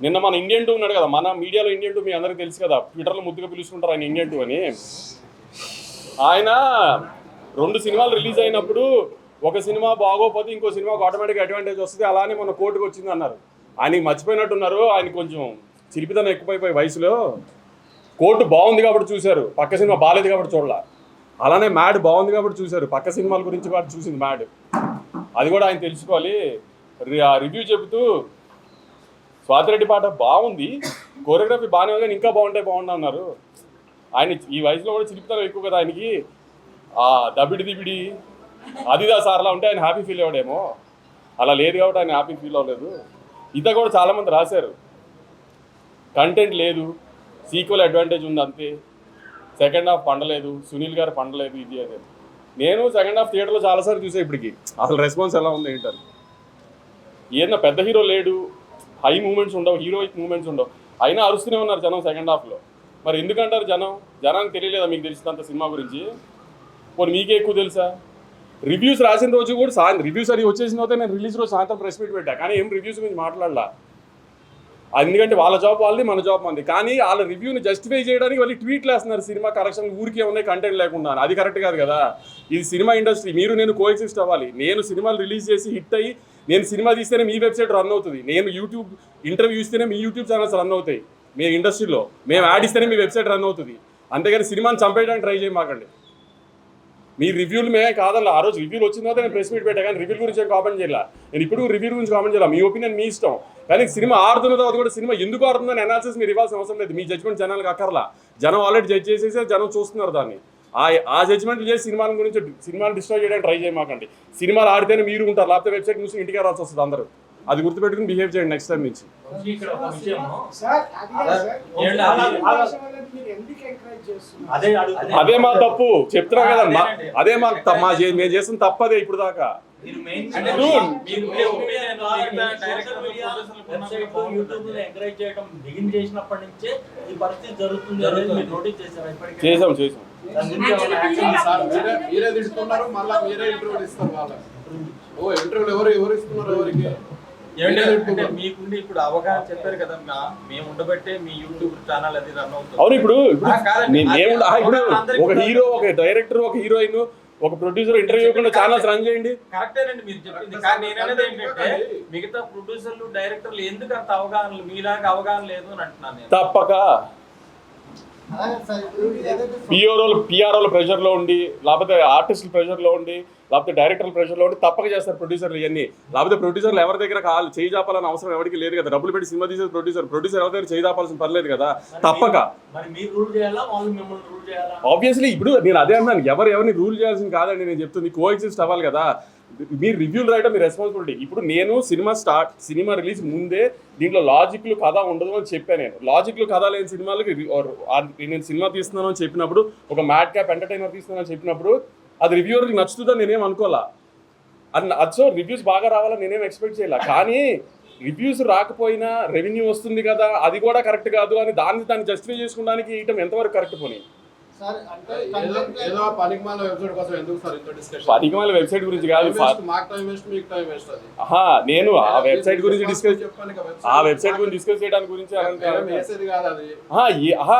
నిన్న మన ఇండియన్ 2 ఉన్నాడు కదా, మన మీడియాలో ఇండియన్ 2 మీ అందరికీ తెలుసు కదా, ట్విట్టర్లో ముద్దుగా పిలుస్తుంటారు ఆయన ఇండియన్ 2 అని. ఆయన 2 సినిమాలు రిలీజ్ అయినప్పుడు ఒక సినిమా బాగోపోతే ఇంకో సినిమాకి ఆటోమేటిక్ అడ్వాంటేజ్ వస్తుంది, అలానే మన కోర్టుకు వచ్చింది అన్నారు. ఆయనకి మర్చిపోయినట్టున్నారు, ఆయన కొంచెం చిలిపితనం ఎక్కువైపోయి వయసులో. కోర్టు బాగుంది కాబట్టి చూశారు, పక్క సినిమా బాగాలేదు కాబట్టి చూడాల. అలానే మ్యాడ్ బాగుంది కాబట్టి చూశారు, పక్క సినిమాల గురించి కాబట్టి చూసింది మ్యాడ్. అది కూడా ఆయన తెలుసుకోవాలి. రివ్యూ చెబుతూ స్వాతిరెడ్డి పాట బాగుంది, కోరియోగ్రఫీ బాగానే ఉంది, ఇంకా బాగుండు అన్నారు. ఆయన ఈ వయసులో కూడా చిలిపితనం ఎక్కువ కదా ఆయనకి. దబిడి దిబిడి అదిదా సార్లా ఉంటే ఆయన హ్యాపీ ఫీల్ అవ్వడేమో, అలా లేదు కాబట్టి ఆయన హ్యాపీ ఫీల్ అవ్వలేదు. ఇత కూడా చాలామంది రాశారు, కంటెంట్ లేదు, సీక్వెల్ అడ్వాంటేజ్ ఉంది అంతే, సెకండ్ హాఫ్ పండలేదు, సునీల్ గారు పండలేదు, ఇది అదే. నేను సెకండ్ హాఫ్ థియేటర్లో చాలాసార్లు చూసా ఇప్పటికి, అసలు రెస్పాన్స్ ఎలా ఉంది ఏంటని. ఏదన్నా పెద్ద హీరో లేడు, హై మూమెంట్స్ ఉండవు, హీరోయిక్ మూమెంట్స్ ఉండవు, అయినా అరుస్తూనే ఉన్నారు జనం సెకండ్ హాఫ్లో. మరి ఎందుకంటారు జనానికి తెలియలేదా మీకు తెలిసినంత సినిమా గురించి? పోనీ మీకే ఎక్కువ తెలుసా? రివ్యూస్ రాసిన రోజు కూడా రివ్యూస్ అది వచ్చేసిన తర్వాత నేను రిలీజ్ రోజు సాయంత్రం ప్రెస్ మీట్ పెట్టా, కానీ ఏం రివ్యూస్ గురించి మాట్లాడలా. ఎందుకంటే వాళ్ళ జాబ్ వాళ్ళది, మన జాబ్ మంది. కానీ వాళ్ళ రివ్యూని జస్టిఫై చేయడానికి వాళ్ళు ట్వీట్లు వేస్తున్నారు, సినిమా కరెక్షన్ ఊరికే ఉన్నాయి కంటెంట్ లేకుండా. అది కరెక్ట్ కాదు కదా. ఇది సినిమా ఇండస్ట్రీ, మీరు నేను కోఎగ్జిస్ట్ అవ్వాలి. నేను సినిమాలు రిలీజ్ చేసి హిట్ అయ్యి నేను సినిమా తీస్తేనే మీ వెబ్సైట్ రన్ అవుతుంది, నేను యూట్యూబ్ ఇంటర్వ్యూ ఇస్తేనే మీ యూట్యూబ్ ఛానల్స్ రన్ అవుతాయి, మీ ఇండస్ట్రీలో మేము యాడ్ ఇస్తేనే మీ వెబ్సైట్ రన్ అవుతుంది. అంతేగాని సినిమాని చంపేయడానికి ట్రై చేయమాకండి. మీ రివ్యూలు మేమే కాదల్లా. ఆ రోజు రివ్యూలు వచ్చిన తర్వాత నేను ప్రెస్ మీట్ పెట్టా, కానీ రివ్యూ గురించి ఏం కామెంట్ చేయాల. నేను ఇప్పుడు రివ్యూ గురించి కామెంట్ చేయాలి, మీ ఒపీనియన్ మీ ఇష్టం. కానీ సినిమా ఆడుతున్న తర్వాత కూడా సినిమా ఎందుకు ఆడుతుందని అనాలిసిస్ మీరు ఇవ్వాల్సిన అవసరం లేదు. మీ జడ్జ్మెంట్ జనాలకు అక్కర్లా, జనం ఆల్రెడీ జడ్జ్ చేసేసి జనం చూస్తున్నారు దాన్ని. ఆ జడ్జ్మెంట్లు చేసి సినిమాల గురించి సినిమాలు డిస్ట్రాయ్ చేయడానికి ట్రై చేయమాకండి. సినిమాలు ఆడితేనే మీరు ఉంటారు, లేకపోతే వెబ్సైట్ నుంచి ఇంటికి రావాల్సి వస్తుంది అందరూ. అది గుర్తుపెట్టుకుని బిహేవ్ చేయండి నెక్స్ట్ టైం నుంచి. అదే మా తప్పు చెప్తున్నా కదా, అదే మేము చేసిన తప్పదే ఇప్పుడు దాకా. చేసాం మీకుండి ఇప్పుడు అవగాహన చెప్పారు కదా, మేము ఉండబట్టే మీ యూట్యూబ్ ఛానల్ అది రన్ అవుతుంది. అవును, ఇప్పుడు ఒక హీరో, ఒక డైరెక్టర్, ఒక హీరోయిన్, ఒక ప్రొడ్యూసర్ ఇంటర్వ్యూ ఇవ్వకుండా ఛానల్స్ రన్ చేయండి. కరెక్టేనండి మీరు చెప్పింది, కానీ నేను అనేది ఏంటంటే మిగతా ప్రొడ్యూసర్లు డైరెక్టర్లు ఎందుకు అంత అవగాహన మీలాగా అవగాహన లేదు అని అంటున్నాను. తప్పక పిఆర్ఓల ప్రెషర్లో ఉండి, లేకపోతే ఆర్టిస్టుల ప్రెషర్లో ఉండి, లేకపోతే డైరెక్టర్ల ప్రెషర్లో ఉండి తప్పక చేస్తారు ప్రొడ్యూసర్లు ఇవన్నీ. లేకపోతే ప్రొడ్యూసర్లు ఎవరి దగ్గర చేయి చాపాలని అవసరం ఎవరికి లేదు కదా. డబ్బులు పెట్టి సినిమా తీసేది ప్రొడ్యూసర్ ఎవరి దగ్గర చేయి చాపాల్సిన పర్లేదు కదా. తప్పక ఆబ్వియస్లీ ఇప్పుడు నేను అదే అన్నాను, ఎవరిని రూల్ చేయాల్సింది కాదండి. నేను చెప్తుంది కోఎగ్జిస్ట్ అవ్వాలి కదా. మీరు రివ్యూలు రాయడం మీ రెస్పాన్సిబిలిటీ. ఇప్పుడు నేను సినిమా రిలీజ్ ముందే దీంట్లో లాజిక్లు కథ ఉండదు అని చెప్పాను. నేను లాజిక్లు కథ లేని సినిమాలకి నేను సినిమా తీస్తున్నాను అని చెప్పినప్పుడు, ఒక మ్యాడ్ క్యాప్ ఎంటర్టైనర్ తీస్తున్నాను అని చెప్పినప్పుడు అది రివ్యూవర్కి నచ్చుతుందని నేనేం అనుకోవాలా. సో రివ్యూస్ బాగా రావాలని నేనేం ఎక్స్పెక్ట్ చేయాల. కానీ రివ్యూస్ రాకపోయినా రెవెన్యూ వస్తుంది కదా, అది కూడా కరెక్ట్ కాదు అని దాన్ని జస్టిఫై చేసుకోవడానికి ఇయటం ఎంతవరకు కరెక్ట్ పోనీ? పనికిమాల వెబ్సైట్ గురించి కాదు, నేను ఆ వెబ్సైట్ గురించి డిస్కస్ చేయడానికి గురించి